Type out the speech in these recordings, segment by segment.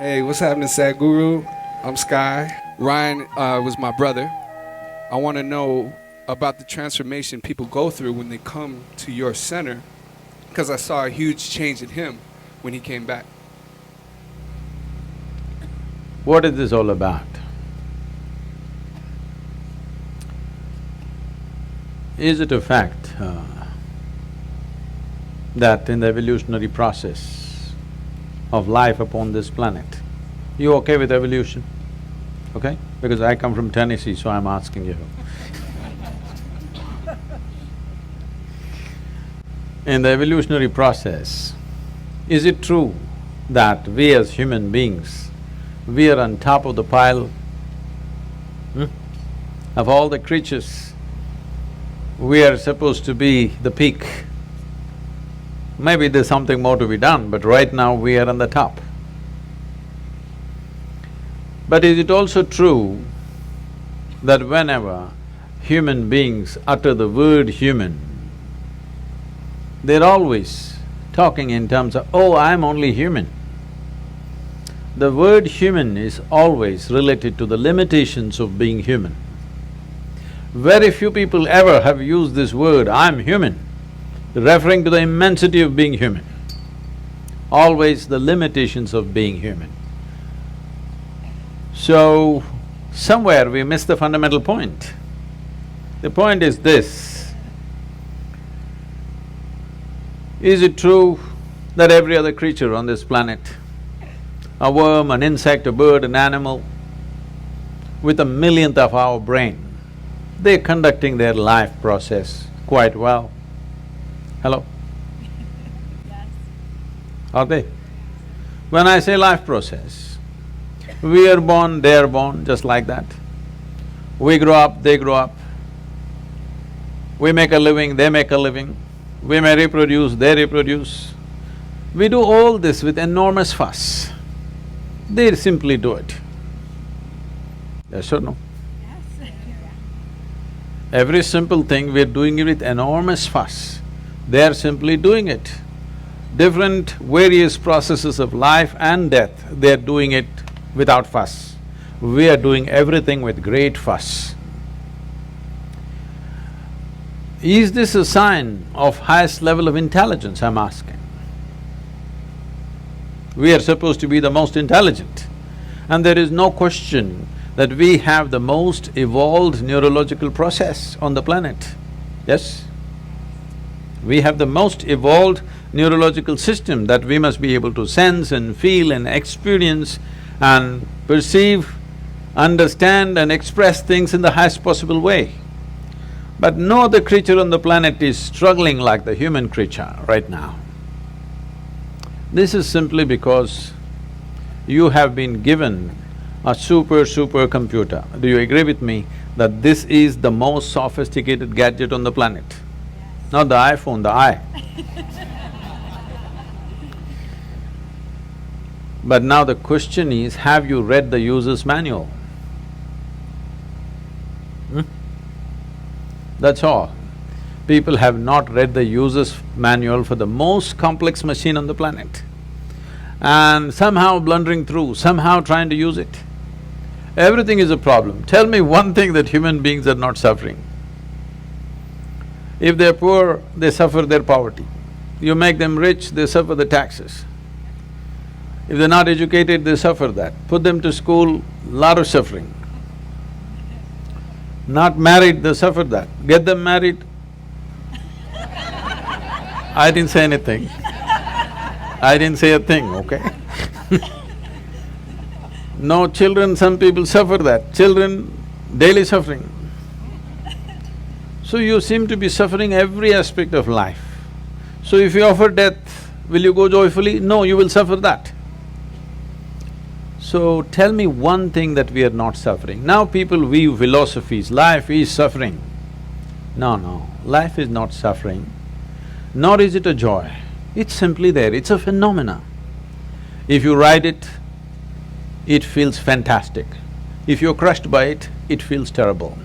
Hey, what's happening, Sadhguru? I'm Sky. Ryan was my brother. I want to know about the transformation people go through when they come to your center, because I saw a huge change in him when he came back. What is this all about? Is it a fact that in the evolutionary process of life upon this planet, you okay with evolution? Okay? Because I come from Tennessee, so I'm asking you. In the evolutionary process, is it true that we as human beings, we are on top of the pile of all the creatures? We are supposed to be the peak. Maybe there's something more to be done, but right now we are on the top. But is it also true that whenever human beings utter the word human, they're always talking in terms of, oh, I'm only human. The word human is always related to the limitations of being human. Very few people ever have used this word, I'm human, referring to the immensity of being human. Always the limitations of being human. So, somewhere we miss the fundamental point. The point is this: is it true that every other creature on this planet, a worm, an insect, a bird, an animal, with a millionth of our brain, they're conducting their life process quite well? Hello? Yes. Are they? When I say life process, we are born, they are born, just like that. We grow up, they grow up. We make a living, they make a living. We may reproduce, they reproduce. We do all this with enormous fuss. They simply do it. Yes or no? Yes. Every simple thing, we're doing it with enormous fuss. They're simply doing it. Different various processes of life and death, they're doing it without fuss. We are doing everything with great fuss. Is this a sign of highest level of intelligence, I'm asking? We are supposed to be the most intelligent, and there is no question that we have the most evolved neurological process on the planet, yes? We have the most evolved neurological system that we must be able to sense and feel and experience and perceive, understand and express things in the highest possible way. But no other creature on the planet is struggling like the human creature right now. This is simply because you have been given a super computer. Do you agree with me that this is the most sophisticated gadget on the planet? Yes. Not the iPhone, the I. But now the question is, have you read the user's manual? That's all. People have not read the user's manual for the most complex machine on the planet, and somehow blundering through, somehow trying to use it. Everything is a problem. Tell me one thing that human beings are not suffering. If they're poor, they suffer their poverty. You make them rich, they suffer the taxes. If they're not educated, they suffer that. Put them to school, lot of suffering. Not married, they suffer that. Get them married. I didn't say anything. I didn't say a thing, okay? No children, some people suffer that. Children, daily suffering. So you seem to be suffering every aspect of life. So if you offer death, will you go joyfully? No, you will suffer that. So tell me one thing that we are not suffering. Now people weave philosophies, life is suffering. No, life is not suffering, nor is it a joy. It's simply there, it's a phenomena. If you ride it, it feels fantastic. If you're crushed by it, it feels terrible.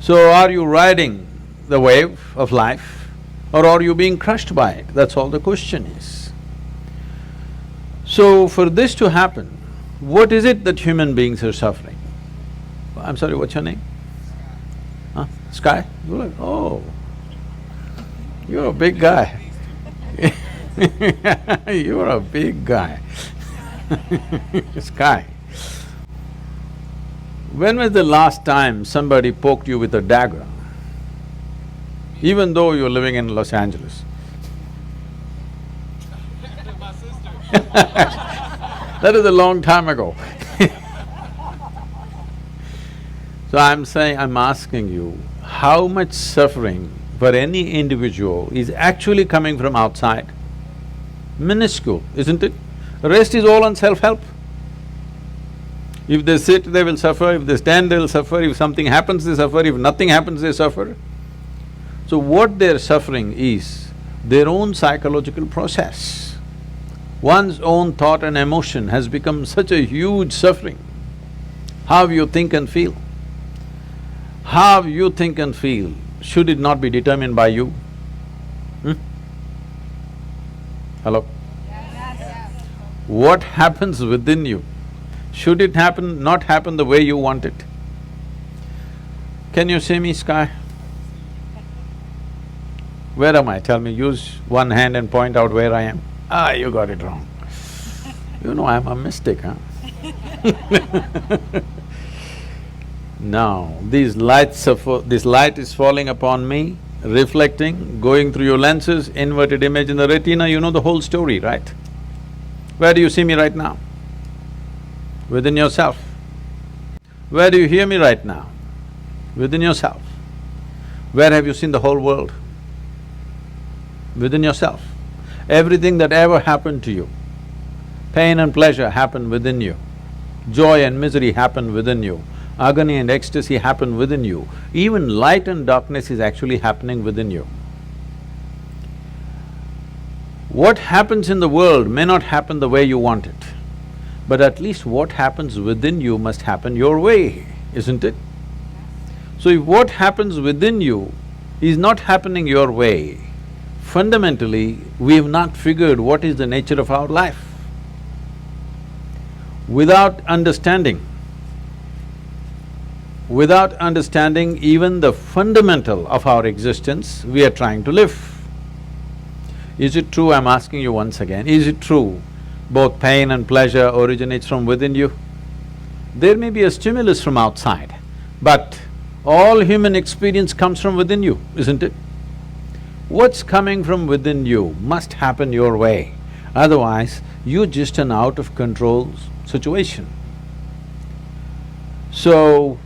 So are you riding the wave of life or are you being crushed by it? That's all the question is. So for this to happen, what is it that human beings are suffering? I'm sorry, what's your name? Huh? Sky? You're like, oh, you're a big guy. You're a big guy. Sky. When was the last time somebody poked you with a dagger? Even though you're living in Los Angeles. That is a long time ago. So I'm asking you, how much suffering for any individual is actually coming from outside? Minuscule, isn't it? The rest is all on self-help. If they sit, they will suffer, if they stand, they will suffer, if something happens, they suffer, if nothing happens, they suffer. So what they're suffering is their own psychological process. One's own thought and emotion has become such a huge suffering. How you think and feel. How you think and feel, should it not be determined by you? Hello? Yes. What happens within you, should it not happen the way you want it? Can you see me, Sky? Where am I? Tell me, use one hand and point out where I am. Ah, you got it wrong. You know I'm a mystic, huh? Now, this light is falling upon me, reflecting, going through your lenses, inverted image in the retina, you know the whole story, right? Where do you see me right now? Within yourself. Where do you hear me right now? Within yourself. Where have you seen the whole world? Within yourself. Everything that ever happened to you, pain and pleasure happened within you, joy and misery happened within you, agony and ecstasy happened within you, even light and darkness is actually happening within you. What happens in the world may not happen the way you want it, but at least what happens within you must happen your way, isn't it? So if what happens within you is not happening your way, fundamentally, we have not figured what is the nature of our life. Without understanding even the fundamental of our existence, we are trying to live. Is it true, I'm asking you once again, is it true both pain and pleasure originates from within you? There may be a stimulus from outside, but all human experience comes from within you, isn't it? What's coming from within you must happen your way, otherwise you're just an out-of-control situation. So,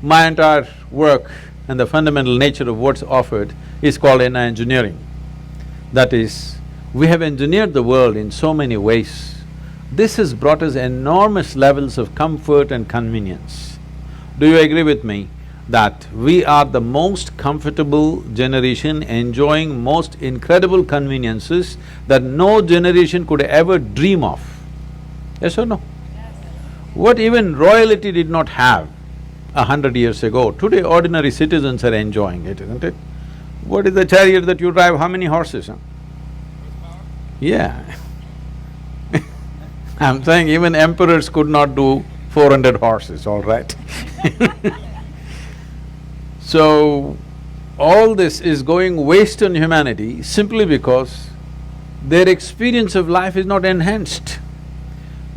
my entire work and the fundamental nature of what's offered is called inner engineering. That is, we have engineered the world in so many ways. This has brought us enormous levels of comfort and convenience. Do you agree with me that we are the most comfortable generation enjoying most incredible conveniences that no generation could ever dream of? Yes or no? Yes. What even royalty did not have 100 years ago, today ordinary citizens are enjoying it, isn't it? What is the chariot that you drive, how many horses, huh? Yeah. I'm saying even emperors could not do 400 horses, all right? So, all this is going waste on humanity simply because their experience of life is not enhanced.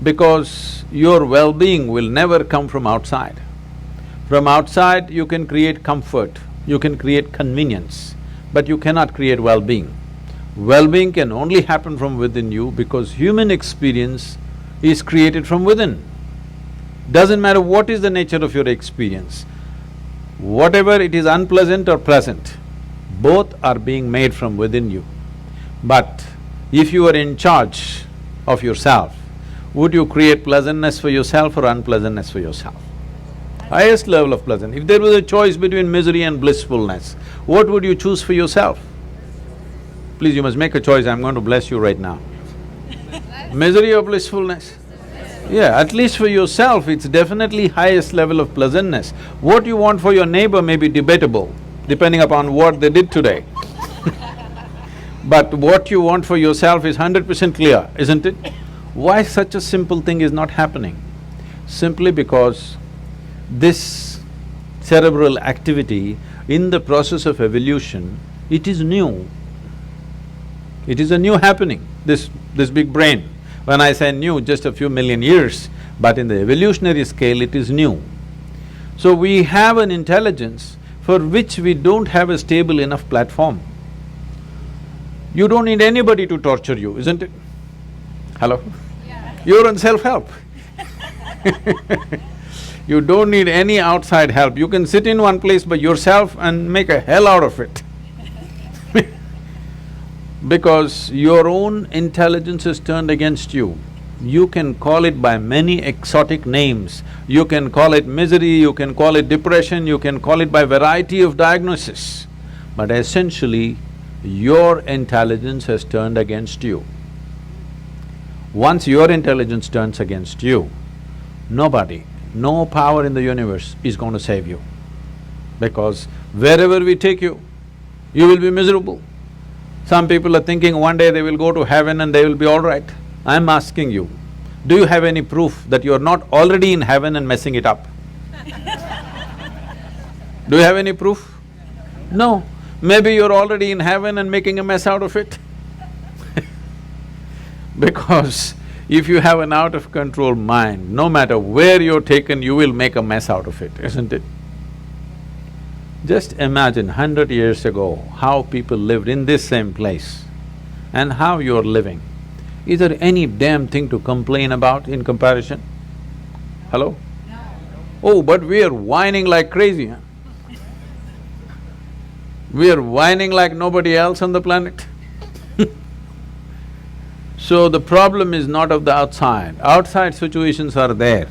Because your well-being will never come from outside. From outside, you can create comfort, you can create convenience, but you cannot create well-being. Well-being can only happen from within you because human experience is created from within. Doesn't matter what is the nature of your experience, whatever it is unpleasant or pleasant, both are being made from within you. But if you are in charge of yourself, would you create pleasantness for yourself or unpleasantness for yourself? Highest level of pleasant. If there was a choice between misery and blissfulness, what would you choose for yourself? Please, you must make a choice, I'm going to bless you right now. Misery or blissfulness? Yeah, at least for yourself, it's definitely highest level of pleasantness. What you want for your neighbor may be debatable, depending upon what they did today. But what you want for yourself is 100% clear, isn't it? Why such a simple thing is not happening? Simply because this cerebral activity in the process of evolution, it is new. It is a new happening, this big brain. When I say new, just a few million years, but in the evolutionary scale, it is new. So we have an intelligence for which we don't have a stable enough platform. You don't need anybody to torture you, isn't it? Hello? Yeah. You're on self-help. You don't need any outside help. You can sit in one place by yourself and make a hell out of it. Because your own intelligence is turned against you. You can call it by many exotic names. You can call it misery, you can call it depression, you can call it by variety of diagnosis. But essentially, your intelligence has turned against you. Once your intelligence turns against you, nobody, no power in the universe is going to save you. Because wherever we take you, you will be miserable. Some people are thinking one day they will go to heaven and they will be all right. I'm asking you, do you have any proof that you're not already in heaven and messing it up? Do you have any proof? No. Maybe you're already in heaven and making a mess out of it. Because if you have an out-of-control mind, no matter where you're taken, you will make a mess out of it, isn't it? Just imagine 100 years ago, how people lived in this same place and how you're living. Is there any damn thing to complain about in comparison? Hello? No. Oh, but we are whining like crazy, huh? We are whining like nobody else on the planet. So the problem is not of the outside. Outside situations are there.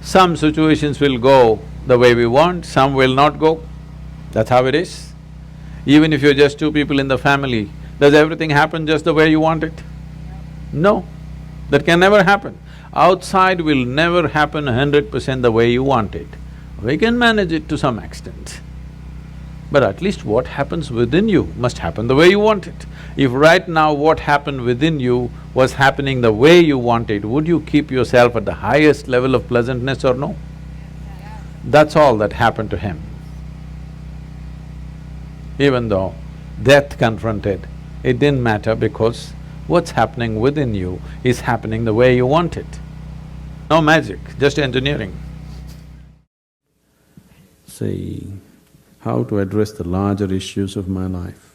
Some situations will go the way we want, some will not go. That's how it is. Even if you're just two people in the family, does everything happen just the way you want it? No, that can never happen. Outside will never happen 100% the way you want it. We can manage it to some extent. But at least what happens within you must happen the way you want it. If right now what happened within you was happening the way you want it, would you keep yourself at the highest level of pleasantness or no? That's all that happened to him. Even though death confronted, it didn't matter because what's happening within you is happening the way you want it. No magic, just engineering. See, how to address the larger issues of my life.